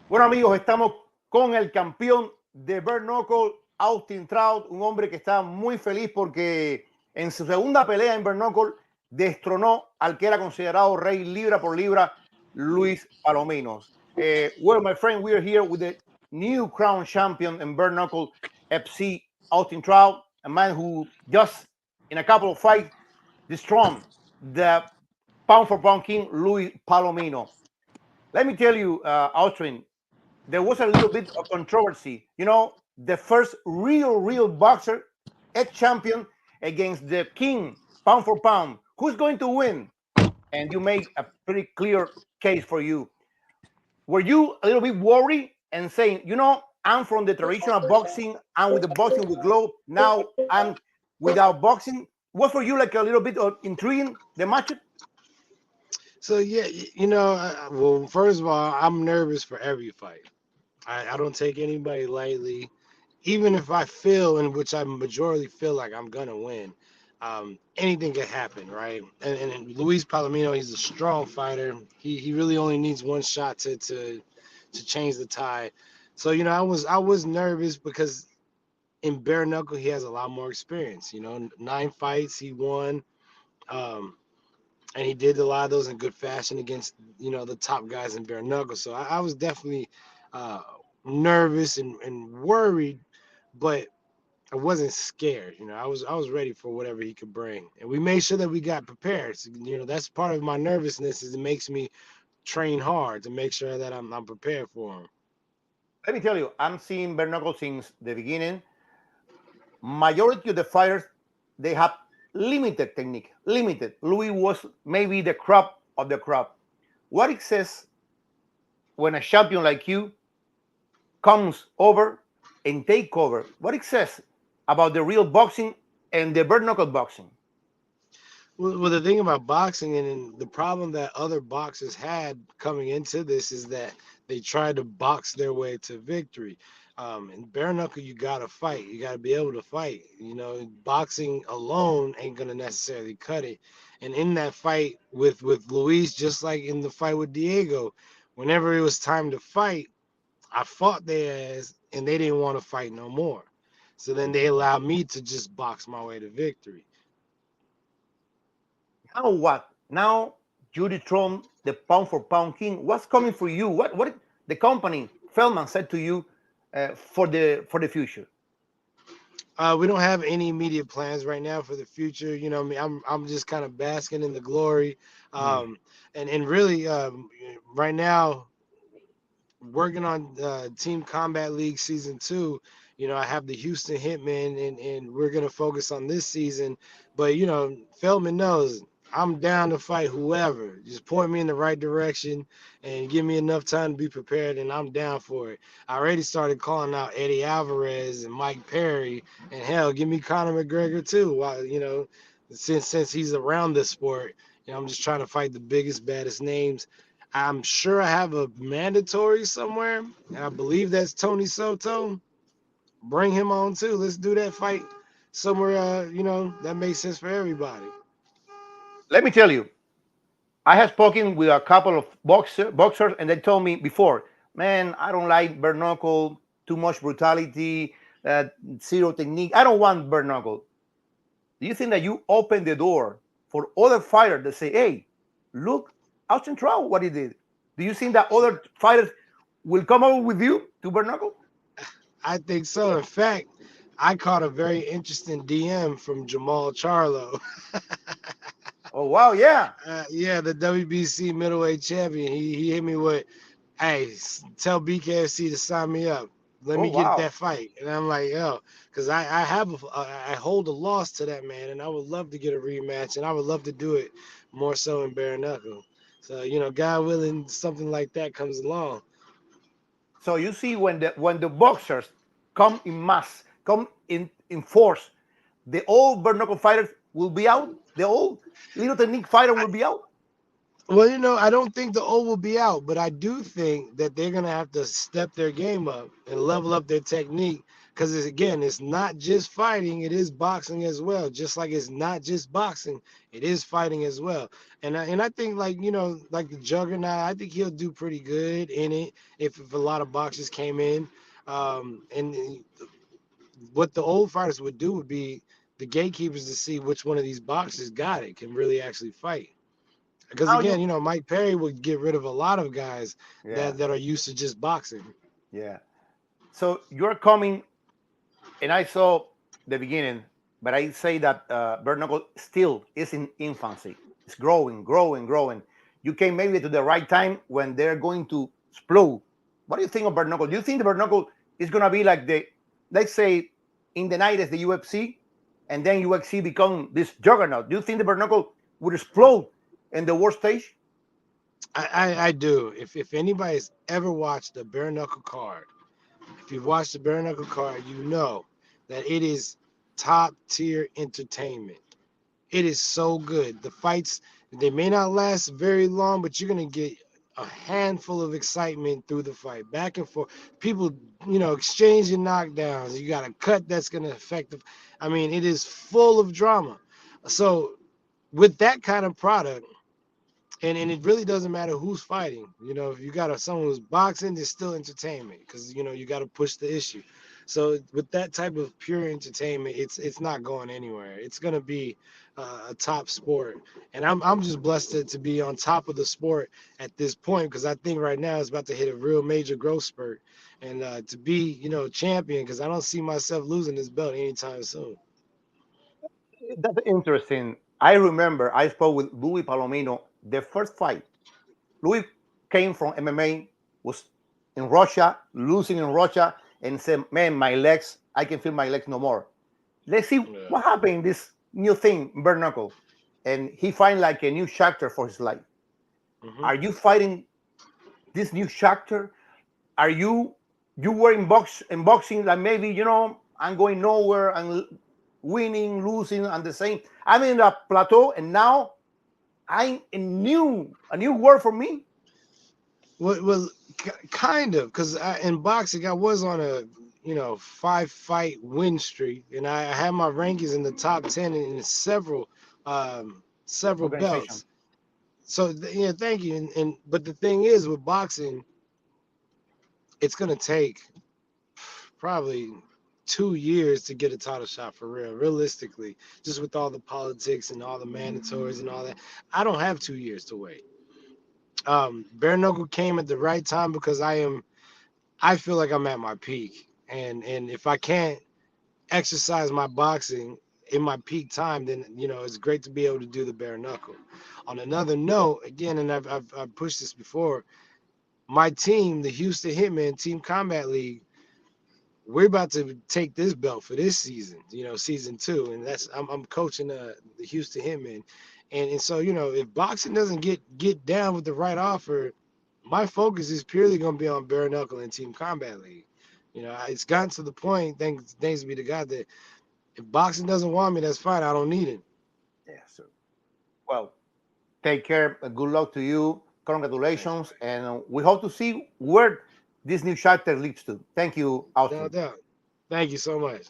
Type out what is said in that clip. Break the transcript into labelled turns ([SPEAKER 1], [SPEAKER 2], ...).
[SPEAKER 1] Bueno, amigos, estamos con el campeón de Bare Knuckle, Austin TROU, un hombre que está muy feliz porque en su segunda pelea en Bare Knuckle destronó al que era considerado rey libra por libra, Luis Palomino. Well, my friend, we are here with the new crown champion in Bare Knuckle FC, Austin TROU, a man who just in a couple of fights dethroned the pound for pound king, Luis Palomino. Let me tell you, Austin, there was a little bit of controversy. You know, the first real boxer, ex champion against the king, pound for pound. Who's going to win? And you make a pretty clear case for you. Were you a little bit worried and saying, you know, I'm from the traditional boxing, I'm with the boxing with glove, now I'm without boxing? Was for you like a little bit of intriguing the match?
[SPEAKER 2] So yeah, well, first of all, I'm nervous for every fight. I don't take anybody lightly, even if I feel, in which I majority feel like I'm gonna win. Anything can happen, right? And Luis Palomino, he's a strong fighter. He really only needs one shot to change the tide. So I was nervous because in bare knuckle he has a lot more experience. 9 fights he won. Um, and he did a lot of those in good fashion against the top guys in bare knuckle. So I was definitely uh, nervous and worried, but I wasn't scared. I was ready for whatever he could bring, and we made sure that we got prepared. So, that's part of my nervousness is it makes me train hard to make sure that I'm prepared for him.
[SPEAKER 1] Let me tell you, I'm seeing bare knuckle since the beginning. Majority of the fighters they have limited technique, limited. Louis was maybe the crop of the crop. What it says when a champion like you comes over and take over? What it says about the real boxing and the bare knuckle boxing?
[SPEAKER 2] Well, the thing about boxing and the problem that other boxers had coming into this is that they tried to box their way to victory. In bare knuckle, you gotta fight. You gotta be able to fight. Boxing alone ain't gonna necessarily cut it. And in that fight with Luis, just like in the fight with Diego, whenever it was time to fight, I fought their ass, and they didn't want to fight no more. So then they allowed me to just box my way to victory.
[SPEAKER 1] Now what? Now you dethrone the pound for pound king. What's coming for you? What the company Feldman said to you for the future?
[SPEAKER 2] We don't have any immediate plans right now for the future. I'm just kind of basking in the glory,
[SPEAKER 1] Mm.
[SPEAKER 2] and really right now working on Team Combat League season 2. I have the Houston Hitmen, and we're gonna focus on this season. But Feldman knows I'm down to fight whoever. Just point me in the right direction and give me enough time to be prepared, and I'm down for it. I already started calling out Eddie Alvarez and Mike Perry, and hell, give me Conor McGregor too. While since he's around this sport, I'm just trying to fight the biggest, baddest names. I'm sure I have a mandatory somewhere. I believe that's Tony Soto. Bring him on too. Let's do that fight somewhere. That makes sense for everybody.
[SPEAKER 1] Let me tell you, I have spoken with a couple of boxers, and they told me before, man, I don't like bare knuckle, too much brutality, zero technique. I don't want bare knuckle. Do you think that you open the door for other fighters that say, hey, look, Austin Trout, what he did? Do you think that other fighters will come over with you to bare knuckle?
[SPEAKER 2] I think so. In fact, I caught a very interesting DM from Jamal Charlo.
[SPEAKER 1] Oh, wow, yeah.
[SPEAKER 2] Yeah, the WBC middleweight champion. He hit me with, "Hey, tell BKFC to sign me up. Let
[SPEAKER 1] Oh,
[SPEAKER 2] me get
[SPEAKER 1] wow.
[SPEAKER 2] that fight." And I'm like, "Yo," because I hold a loss to that man, and I would love to get a rematch, and I would love to do it more so in bare knuckle. So God willing, something like that comes along.
[SPEAKER 1] So you see, when the boxers come in mass, come in force, the old bare knuckle fighters will be out. The old little technique fighter will be out.
[SPEAKER 2] Well, I don't think the O will be out, but I do think that they're gonna have to step their game up and level up their technique because again, it's not just fighting, it is boxing as well. Just like it's not just boxing, it is fighting as well. And I think, like, like the Juggernaut, I think he'll do pretty good in it if a lot of boxers came in. And what the old fighters would do would be the gatekeepers to see which one of these boxers got it, can really actually fight. Because
[SPEAKER 1] Now
[SPEAKER 2] again,
[SPEAKER 1] you,
[SPEAKER 2] Mike Perry would get rid of a lot of guys
[SPEAKER 1] yeah,
[SPEAKER 2] that are used to just boxing.
[SPEAKER 1] yeah. So you're coming, and I saw the beginning, but I say that bare knuckle still is in infancy. It's growing, growing, growing. You came maybe to the right time when they're going to explode. What do you think of bare knuckle? Do you think the bare knuckle is gonna be like the, let's say, in the 90s the UFC, and then UFC become this juggernaut? Do you think the bare knuckle would explode in the world stage?
[SPEAKER 2] I do. If anybody's ever watched the bare knuckle card, if you've watched the bare knuckle card, you know that it is top tier entertainment. It is so good. The fights, they may not last very long, but you're gonna get a handful of excitement through the fight, back and forth. People, exchanging knockdowns. You got a cut that's gonna affect the. I mean, it is full of drama. So with that kind of product, and it really doesn't matter who's fighting. If you got someone who's boxing, there's still entertainment, because you got to push the issue. So with that type of pure entertainment, it's not going anywhere. It's gonna be a top sport, and I'm just blessed to be on top of the sport at this point, because I think right now it's about to hit a real major growth spurt, and to be champion, because I don't see myself losing this belt anytime soon.
[SPEAKER 1] That's interesting. I remember I spoke with Luis Palomino the first fight. Louis came from MMA, was in Russia, losing in Russia, and said, "Man, my legs, I can feel my legs no more. Let's see
[SPEAKER 2] Yeah.
[SPEAKER 1] what happened. This new thing, bare knuckle." And he find like a new chapter for his life.
[SPEAKER 2] Hmm.
[SPEAKER 1] Are you fighting this new chapter? Are you were in boxing like maybe I'm going nowhere and winning, losing, and the same. I'm in a plateau, and now I'm a new world for me.
[SPEAKER 2] Well, kind of, because in boxing I was on a 5 fight win streak, and I had my rankings in the top 10 in several
[SPEAKER 1] Organization.
[SPEAKER 2] belts. So yeah, thank you. And but the thing is, with boxing, it's gonna take probably 2 years to get a title shot for real. Realistically, just with all the politics and all the mandatories and all that, I don't have 2 years to wait. Bare knuckle came at the right time, because I feel like I'm at my peak, and if I can't exercise my boxing in my peak time, then it's great to be able to do the bare knuckle. On another note, again, and I've pushed this before, my team, the Houston Hitmen Team Combat League, we're about to take this belt for this season, season 2, and I'm coaching the Houston Hitmen, and so if boxing doesn't get down with the right offer, my focus is purely going to be on bare knuckle and Team Combat League. It's gotten to the point, thanks be to God, that if boxing doesn't want me, that's fine. I don't need it.
[SPEAKER 1] Yeah. So, well, take care. Good luck to you.
[SPEAKER 2] Thanks,
[SPEAKER 1] Congratulations,
[SPEAKER 2] buddy.
[SPEAKER 1] and we hope to see where this new chapter leads to. Thank you,
[SPEAKER 2] No
[SPEAKER 1] Austin.
[SPEAKER 2] doubt. Thank you so much.